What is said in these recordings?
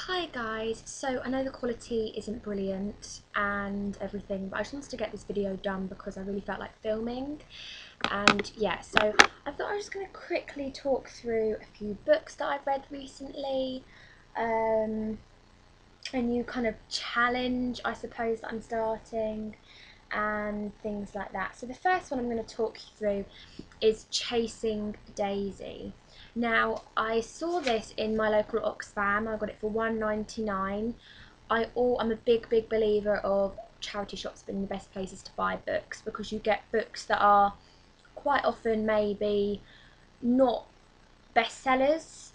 Hi guys, so I know the quality isn't brilliant and everything, but I just wanted to get this video done because I really felt like filming. And yeah, so I thought I was going to quickly talk through a few books that I've read recently, a new kind of challenge I suppose that I'm starting, and things like that. So the first one I'm going to talk you through is Chasing Daisy. Now, I saw this in my local Oxfam. I got it for £1.99. I'm a big believer of charity shops being the best places to buy books, because you get books that are quite often maybe not bestsellers,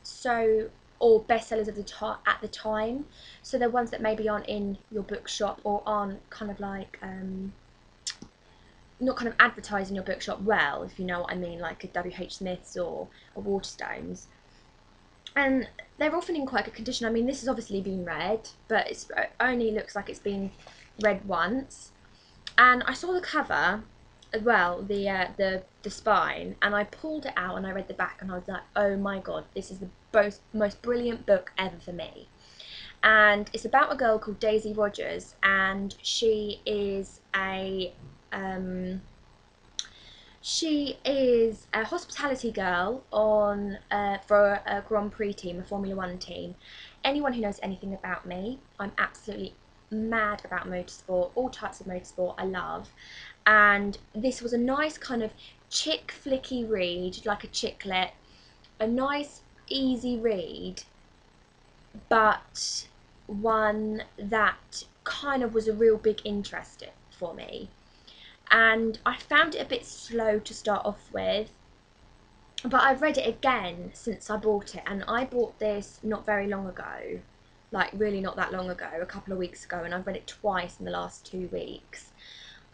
or bestsellers of at the time. So they're ones that maybe aren't in your bookshop or aren't kind of like not kind of advertising your bookshop well, if you know what I mean, like a WH Smith's or a Waterstones. And they're often in quite good condition. I mean, this has obviously been read, but it only looks like it's been read once. And I saw the cover as well, the spine, and I pulled it out and I read the back and I was like, oh my god, this is the most brilliant book ever for me. And it's about a girl called Daisy Rogers, and she is a hospitality girl on for a Grand Prix team, a Formula One team. Anyone who knows anything about me, I'm absolutely mad about motorsport, all types of motorsport I love. And this was a nice kind of chick flicky read, like a chick lit, a nice easy read, but one that kind of was a real big interest for me. And I found it a bit slow to start off with, but I've read it again since I bought it, and I bought this not very long ago, like really not that long ago, a couple of weeks ago, and I've read it twice in the last 2 weeks.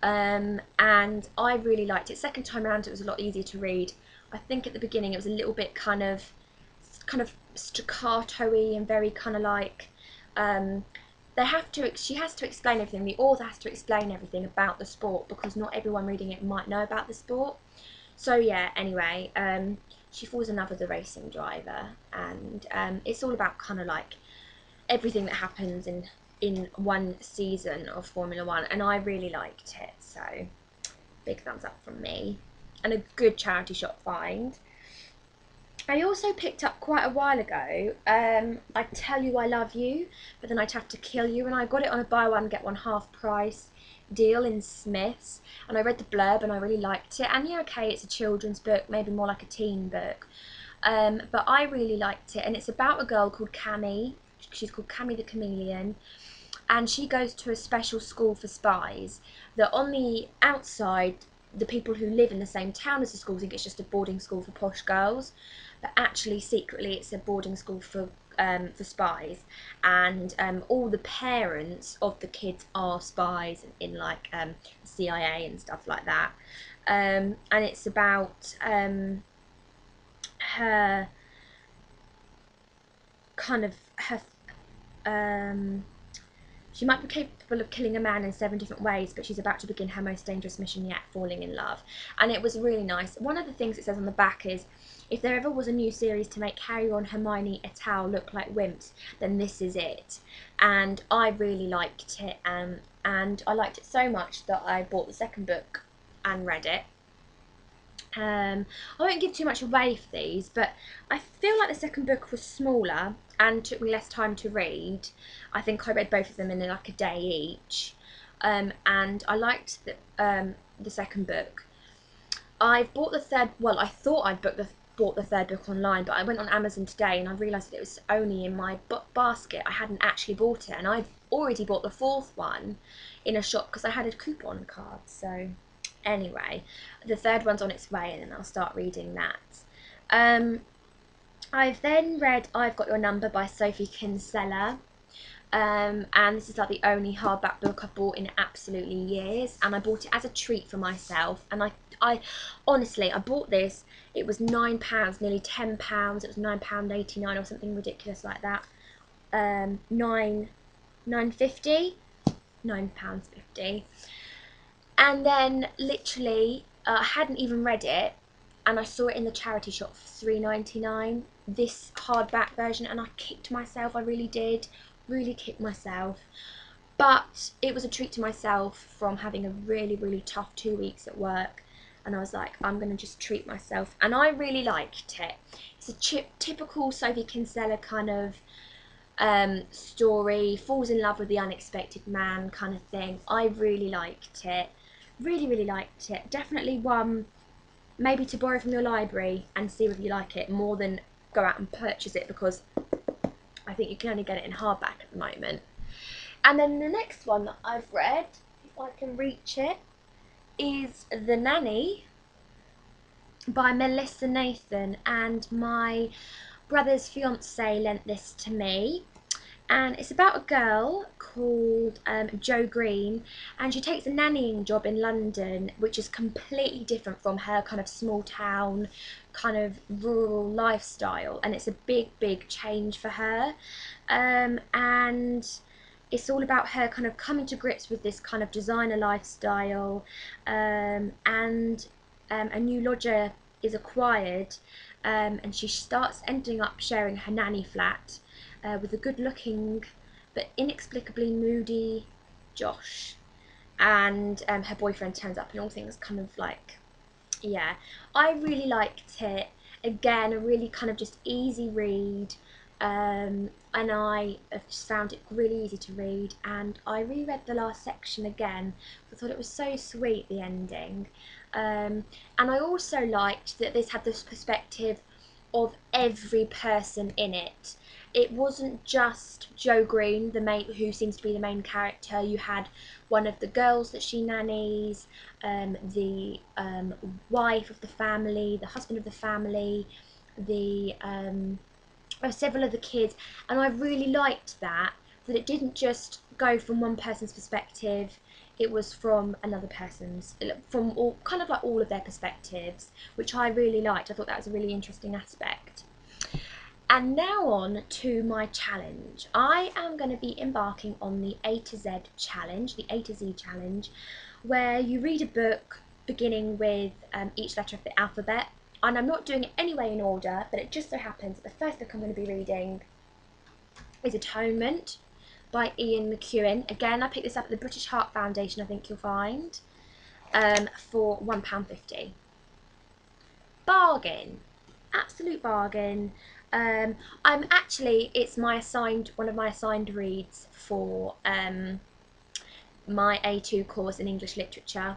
And I really liked it. Second time around it was a lot easier to read. I think at the beginning it was a little bit kind of staccato-y and very kind of like she has to explain everything. The author has to explain everything about the sport, because not everyone reading it might know about the sport. So yeah, anyway, she falls in love with a racing driver, and it's all about kind of like everything that happens in one season of Formula One, and I really liked it, so big thumbs up from me, and a good charity shop find. I also picked up quite a while ago, I Tell You I Love You, but then I'd have to kill you, and I got it on a buy one get one half price deal in Smith's, and I read the blurb and I really liked it. And yeah, okay, it's a children's book, maybe more like a teen book, but I really liked it. And it's about a girl called Cammy. She's called Cammy the Chameleon, and she goes to a special school for spies that on the outside, the people who live in the same town as the school think it's just a boarding school for posh girls, but actually secretly it's a boarding school for spies. And all the parents of the kids are spies in like CIA and stuff like that. And it's about her kind of her she might be capable of killing a man in 7 different ways, but she's about to begin her most dangerous mission yet, falling in love. And it was really nice. One of the things it says on the back is, if there ever was a new series to make Harry, Ron, Hermione et al. Look like wimps, then this is it. And I really liked it, and I liked it so much that I bought the second book and read it. I won't give too much away for these, but I feel like the second book was smaller and took me less time to read. I think I read both of them in like a day each, and I liked the second book. I've bought the third. Well, I thought I'd bought the third book online, but I went on Amazon today and I realised that it was only in my basket. I hadn't actually bought it, and I'd already bought the fourth one in a shop because I had a coupon card. So anyway, the third one's on its way, and then I'll start reading that. I've then read I've Got Your Number by Sophie Kinsella, and this is like the only hardback book I've bought in absolutely years, and I bought it as a treat for myself. And I honestly, I bought this, it was £9, nearly £10, it was £9.89 or something ridiculous like that. £9.50, £9.50. And then literally I hadn't even read it, and I saw it in the charity shop for £3.99, this hardback version, and I kicked myself. I really did, really kicked myself. But it was a treat to myself from having a really tough 2 weeks at work, and I was like, I'm going to just treat myself, and I really liked it. It's a typical Sophie Kinsella kind of story, falls in love with the unexpected man kind of thing. I really liked it, really liked it. Definitely one maybe to borrow from your library and see whether you like it, more than go out and purchase it, because I think you can only get it in hardback at the moment. And then the next one that I've read, if I can reach it, is The Nanny by Melissa Nathan, and my brother's fiance lent this to me. And it's about a girl called Jo Green, and she takes a nannying job in London, which is completely different from her kind of small town, kind of rural lifestyle, and it's a big change for her. And it's all about her kind of coming to grips with this kind of designer lifestyle, and a new lodger is acquired, and she starts ending up sharing her nanny flat with a good-looking but inexplicably moody Josh, and her boyfriend turns up, and all things kind of like, yeah, I really liked it. Again, a really kind of just easy read, and I have just found it really easy to read, and I reread the last section again. I thought it was so sweet, the ending, and I also liked that this had this perspective of every person in it. It wasn't just Jo Green, who seems to be the main character. You had one of the girls that she nannies, the wife of the family, the husband of the family, several of the kids, and I really liked that it didn't just go from one person's perspective. It was from another person's, from all kind of like all of their perspectives, which I really liked. I thought that was a really interesting aspect. And now on to my challenge. I am going to be embarking on the A to Z challenge, the A to Z challenge, where you read a book beginning with each letter of the alphabet. And I'm not doing it anyway in order, but it just so happens that the first book I'm going to be reading is Atonement by Ian McEwan. Again, I picked this up at the British Heart Foundation, I think you'll find, for £1.50. Bargain. Absolute bargain. It's one of my assigned reads for my A2 course in English literature,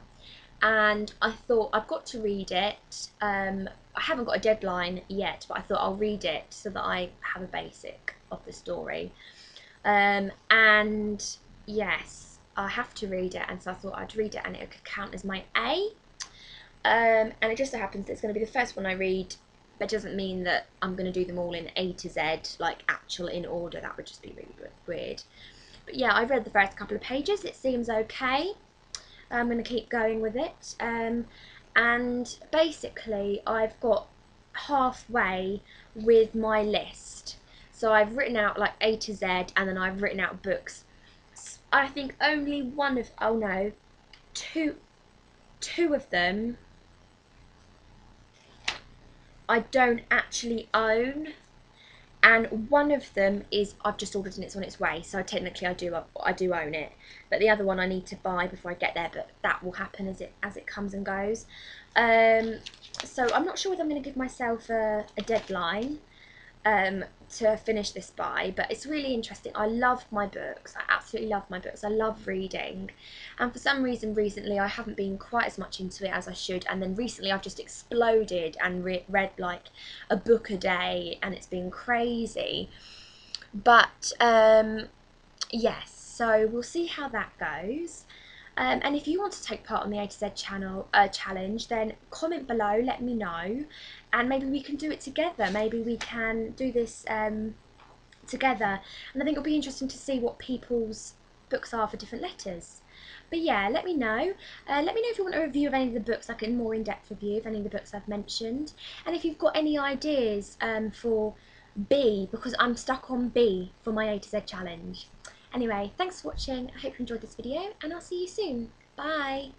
and I thought I've got to read it. I haven't got a deadline yet, but I thought I'll read it so that I have a basic of the story. And yes, I have to read it, and so I thought I'd read it and it could count as my A. And it just so happens that it's going to be the first one I read. That doesn't mean that I'm going to do them all in A to Z, like actual in order. That would just be really weird. But yeah, I've read the first couple of pages. It seems okay. I'm going to keep going with it. And basically, I've got halfway with my list. So I've written out like A to Z, and then I've written out books. I think only two of them I don't actually own, and one of them is I've just ordered and it's on its way, so technically I do own it, but the other one I need to buy before I get there, but that will happen as it comes and goes. So I'm not sure whether I'm going to give myself a deadline to finish this by, but it's really interesting. I love my books. I absolutely love my books. I love reading, and for some reason recently I haven't been quite as much into it as I should, and then recently I've just exploded and read like a book a day, and it's been crazy. But yes, so we'll see how that goes. And if you want to take part on the A to Z challenge, then comment below, let me know, and maybe we can do it together. Maybe we can do this together, and I think it'll be interesting to see what people's books are for different letters. But yeah, let me know. Let me know if you want a review of any of the books, like a more in-depth review of any of the books I've mentioned, and if you've got any ideas for B, because I'm stuck on B for my A to Z challenge. Anyway, thanks for watching. I hope you enjoyed this video, and I'll see you soon. Bye!